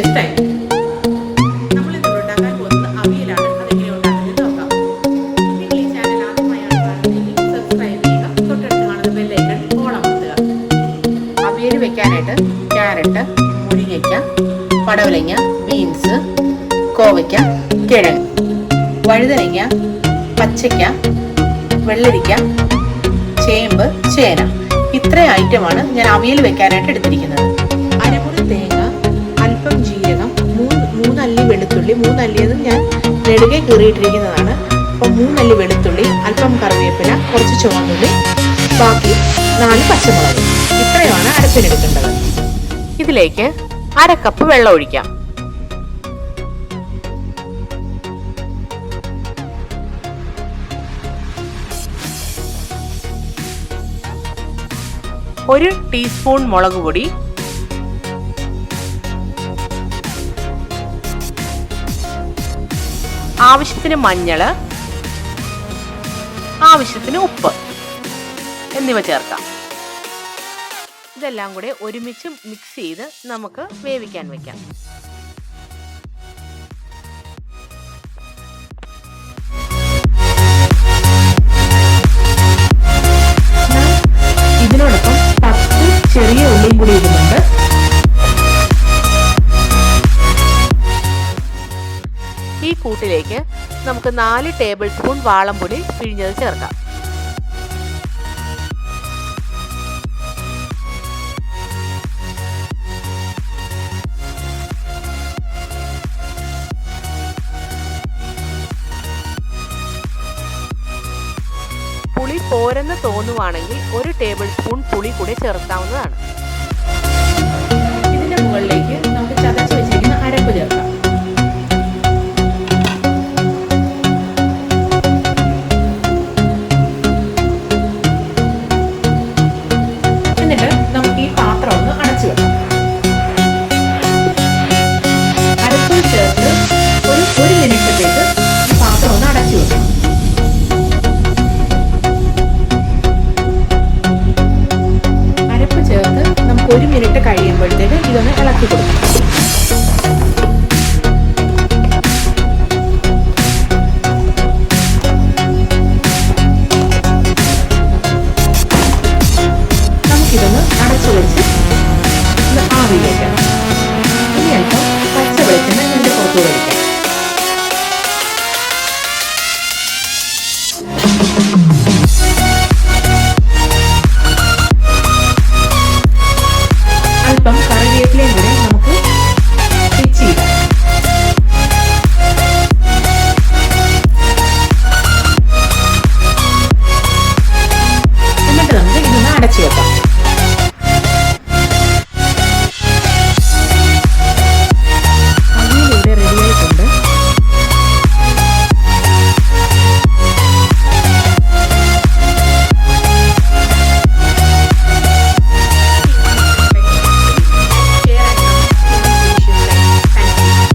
Style. നമ്മളിന്ന് ഉണ്ടാക്കാൻ പോകുന്നത് അവിയലാണ്. അതെങ്ങനെ ഉണ്ടാക്കുന്നത് നോക്കാം. നിങ്ങൾ ഈ ചാനൽ ആദ്യമായാണ് കാണുന്നതെങ്കിൽ സബ്സ്ക്രൈബ് ചെയ്യുക. തൊട്ടടുത്ത് കാണുന്ന ബെല്ലൈക്കൺ ഓൾ അമർത്തുക. അവിയൽ വെക്കാനായിട്ട് ക്യാരറ്റ്, മുരിങ്ങയ്ക്ക, പടവലങ്ങ, ബീൻസ്, കോവയ്ക്ക, കിഴങ്ങ്, വഴുതനങ്ങ, പച്ചയ്ക്ക, വെള്ളരിക്ക, ചേമ്പ്, ചേന, ഇത്രയും ഐറ്റമാണ് ഞാൻ അവിയൽ വെക്കാനായിട്ട് എടുത്തിരിക്കുന്നത്. അരമുറി തേങ്ങ, അല്പം ജീരകം, മൂന്നല്ലി വെളുത്തുള്ളി, മൂന്നല്ലിയത് ഞാൻ നെടുകെ കീറിയിട്ടിരിക്കുന്നതാണ്. അപ്പം 3 അല്ലി വെളുത്തുള്ളി, അല്പം കറിവേപ്പില, കുറച്ച് ചുവന്നുള്ളി, ബാക്കി 4 പച്ചമുളക്, ഇത്രയുമാണ് അരപ്പിനെടുക്കേണ്ടത്. ഇതിലേക്ക് 1/2 കപ്പ് വെള്ളം ഒഴിക്കാം. ഒരു ടീസ്പൂൺ മുളക് പൊടി, ആവശ്യത്തിന് മഞ്ഞൾ, ആവശ്യത്തിന് ഉപ്പ് എന്നിവ ചേർക്കാം. ഇതെല്ലാം കൂടെ ഒരുമിച്ച് മിക്സ് ചെയ്ത് നമുക്ക് വേവിക്കാൻ വെക്കാം. ഇതിനോടൊപ്പം 10 ചെറിയ ഉള്ളിയും കൂടി ഇടുന്നുണ്ട്. ഈ കൂട്ടിലേക്ക് നമുക്ക് 4 ടേബിൾ സ്പൂൺ വാളംപുളി പിഴിഞ്ഞത് ചേർക്കാം. പുളി പോരെന്ന് തോന്നുവാണെങ്കിൽ 1 ടേബിൾ സ്പൂൺ പുളി കൂടി ചേർക്കാവുന്നതാണ്. ഇതിന്റെ മുകളിലേക്ക് നമുക്ക് ചതച്ച് വെച്ചിരിക്കുന്ന അരപ്പ് ചേർക്കാം.